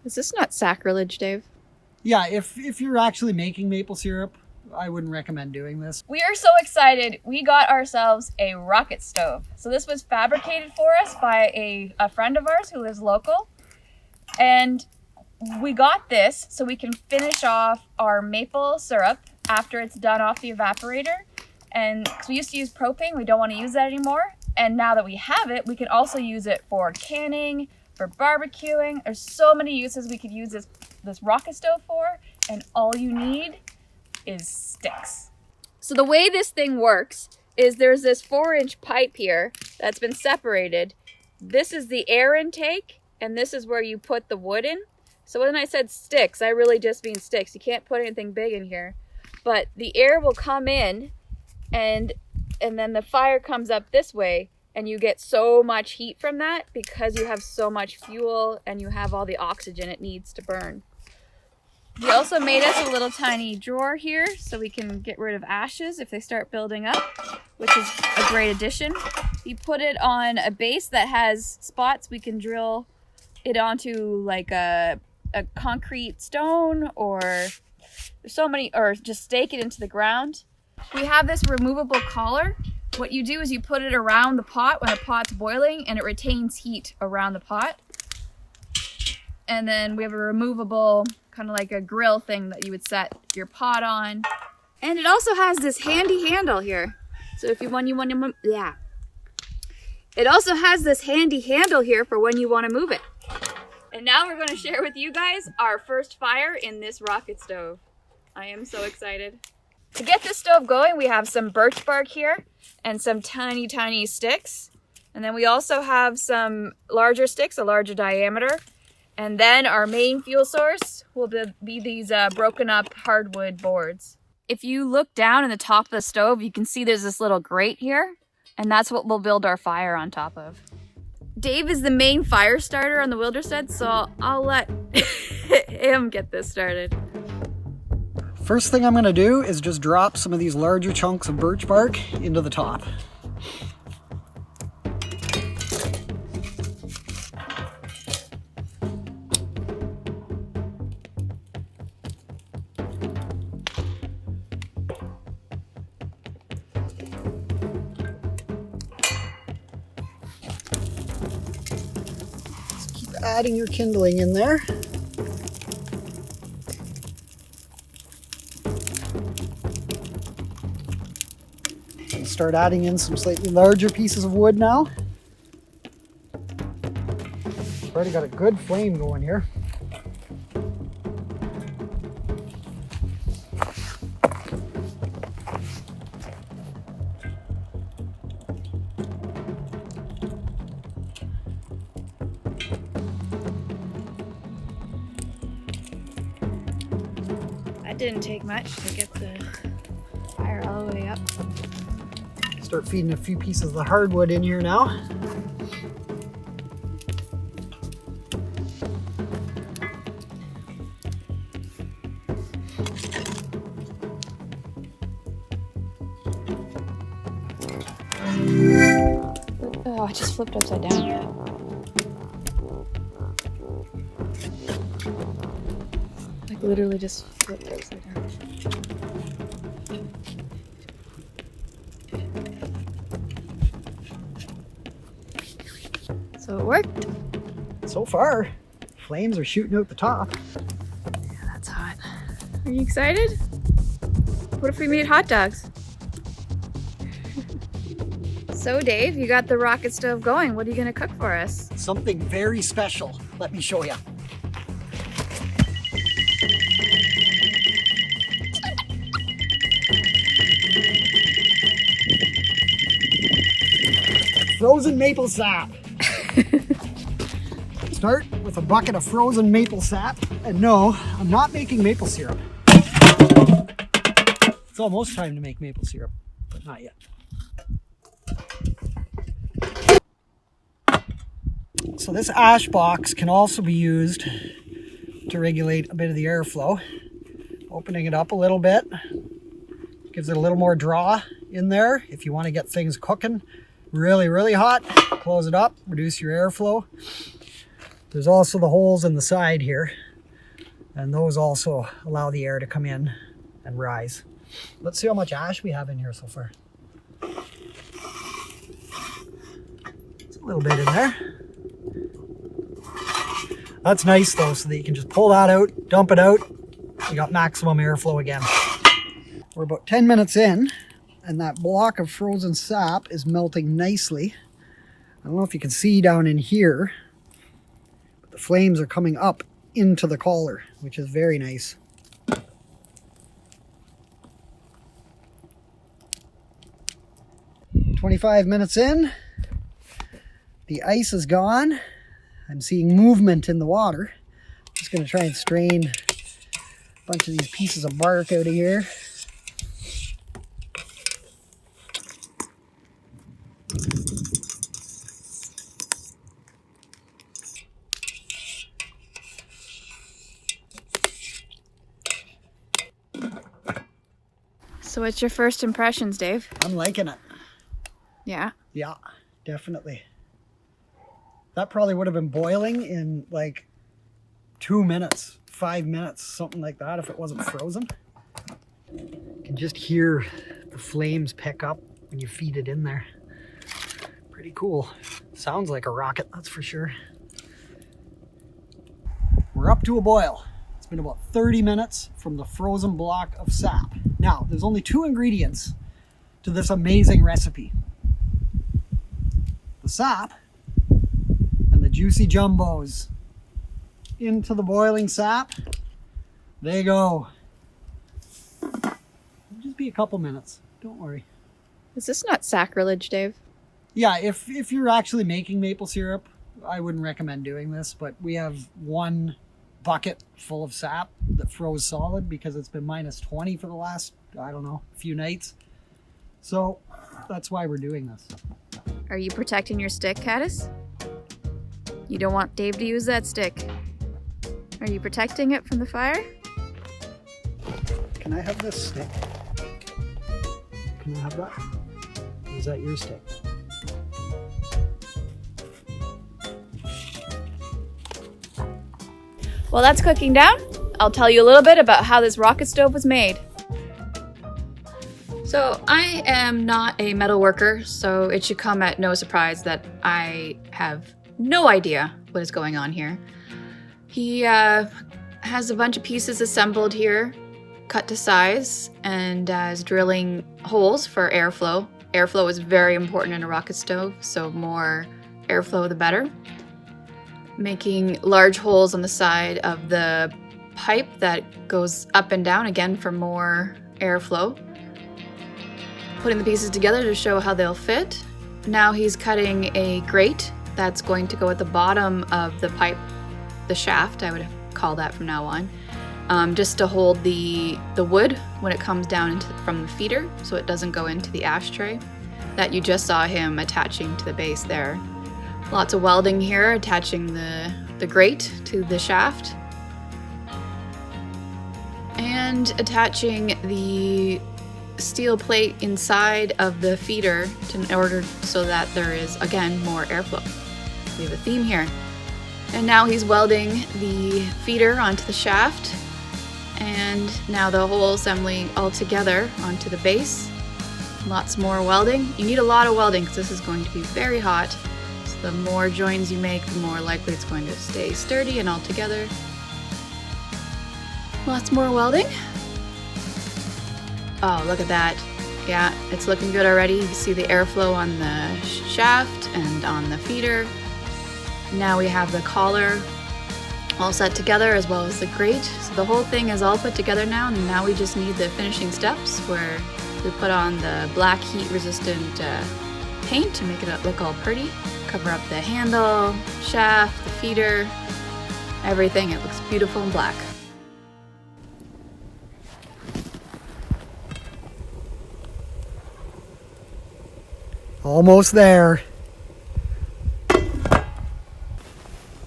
Is this not sacrilege, Dave? Yeah, if you're actually making maple syrup, I wouldn't recommend doing this. We are so excited. We got ourselves a rocket stove. So this was fabricated for us by a friend of ours who lives local. And we got this so we can finish off our maple syrup after it's done off the evaporator. And cause we used to use propane, we don't want to use that anymore. And now that we have it, we can also use it for canning, for barbecuing. There's so many uses we could use this rocket stove for, and all you need is sticks. So the way this thing works is there's this 4-inch pipe here that's been separated. This is the air intake, and this is where you put the wood in. So when I said sticks, I really just mean sticks. You can't put anything big in here. But the air will come in, and then the fire comes up this way, and you get so much heat from that because you have so much fuel and you have all the oxygen it needs to burn. We also made us a little tiny drawer here so we can get rid of ashes if they start building up, which is a great addition. You put it on a base that has spots we can drill it onto, like a concrete stone, or there's so many, or just stake it into the ground. We have this removable collar. What you do is you put it around the pot when the pot's boiling, and it retains heat around the pot. And then we have a removable, kind of like a grill thing that you would set your pot on. And it also has this handy handle here. So if you want to, yeah. It also has this handy handle here for when you want to move it. And now we're going to share with you guys our first fire in this rocket stove. I am so excited. To get this stove going, we have some birch bark here and some tiny, tiny sticks. And then we also have some larger sticks, a larger diameter. And then our main fuel source will be these broken up hardwood boards. If you look down in the top of the stove, you can see there's this little grate here. And that's what we'll build our fire on top of. Dave is the main fire starter on the Wilderstead, so I'll let him get this started. First thing I'm going to do is just drop some of these larger chunks of birch bark into the top. Just keep adding your kindling in there. Start adding in some slightly larger pieces of wood now. Already got a good flame going here. That didn't take much to get the fire all the way up. Start feeding a few pieces of the hardwood in here now. Oh, I just flipped upside down. Like literally just flipped upside down. So it worked. So far, flames are shooting out the top. Yeah, that's hot. Are you excited? What if we made hot dogs? So Dave, you got the rocket stove going. What are you gonna cook for us? Something very special. Let me show you. Frozen maple sap. Start with a bucket of frozen maple sap. And no, I'm not making maple syrup. It's almost time to make maple syrup, but not yet. So this ash box can also be used to regulate a bit of the airflow. Opening it up a little bit gives it a little more draw in there. If you want to get things cooking really, really hot, close it up, reduce your airflow. There's also the holes in the side here, and those also allow the air to come in and rise. Let's see how much ash we have in here so far. It's a little bit in there. That's nice though, so that you can just pull that out, dump it out. You got maximum airflow again. We're about 10 minutes in, and that block of frozen sap is melting nicely. I don't know if you can see down in here, but the flames are coming up into the collar, which is very nice. "25 minutes in, the ice is gone. I'm seeing movement in the water. Just going to try and strain a bunch of these pieces of bark out of here. So what's your first impressions, Dave? I'm liking it. Yeah? Yeah, definitely. That probably would have been boiling in like 2 minutes, 5 minutes, something like that if it wasn't frozen. You can just hear the flames pick up when you feed it in there. Pretty cool. Sounds like a rocket, that's for sure. We're up to a boil. It's been about 30 minutes from the frozen block of sap. Now, there's only 2 ingredients to this amazing recipe. The sap and the juicy jumbos. Into the boiling sap. They go. It'll just be a couple minutes. Don't worry. Is this not sacrilege, Dave? Yeah, if you're actually making maple syrup, I wouldn't recommend doing this, but we have 1 bucket full of sap that froze solid because it's been minus 20 for the last, I don't know, few nights. So that's why we're doing this. Are you protecting your stick, Caddis? You don't want Dave to use that stick. Are you protecting it from the fire? Can I have this stick? Can I have that? Or is that your stick? While that's cooking down, I'll tell you a little bit about how this rocket stove was made. So I am not a metal worker, so it should come at no surprise that I have no idea what is going on here. He has a bunch of pieces assembled here, cut to size, and is drilling holes for airflow. Airflow is very important in a rocket stove, so more airflow the better. Making large holes on the side of the pipe that goes up and down again for more airflow. Putting the pieces together to show how they'll fit. Now he's cutting a grate that's going to go at the bottom of the pipe, the shaft, I would call that from now on, just to hold the wood when it comes down from the feeder so it doesn't go into the ashtray that you just saw him attaching to the base there. Lots of welding here, attaching the grate to the shaft and attaching the steel plate inside of the feeder in order so that there is, again, more airflow. We have a theme here. And now he's welding the feeder onto the shaft, and now the whole assembly all together onto the base. Lots more welding. You need a lot of welding because this is going to be very hot. So the more joins you make, the more likely it's going to stay sturdy and all together. Lots more welding. Oh, look at that. Yeah, it's looking good already. You can see the airflow on the shaft and on the feeder. Now we have the collar all set together as well as the grate. So the whole thing is all put together now, and now we just need the finishing steps where we put on the black heat resistant paint to make it look all pretty. Cover up the handle, shaft, the feeder, everything. It looks beautiful and black. Almost there.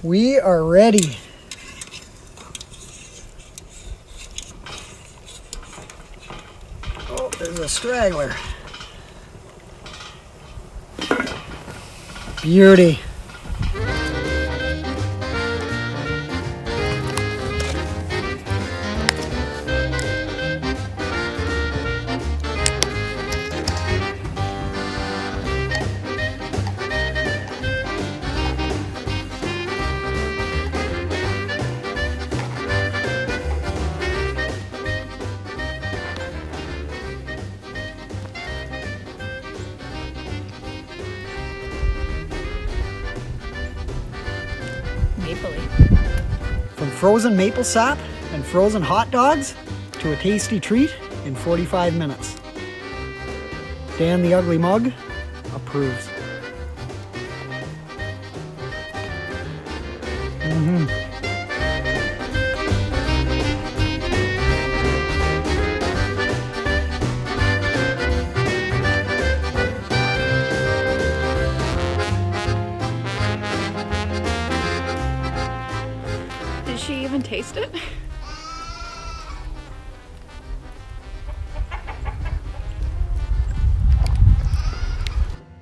We are ready. Oh, there's a straggler. Beauty. From frozen maple sap and frozen hot dogs to a tasty treat in 45 minutes. Dan the Ugly Mug approves. Did she even taste it?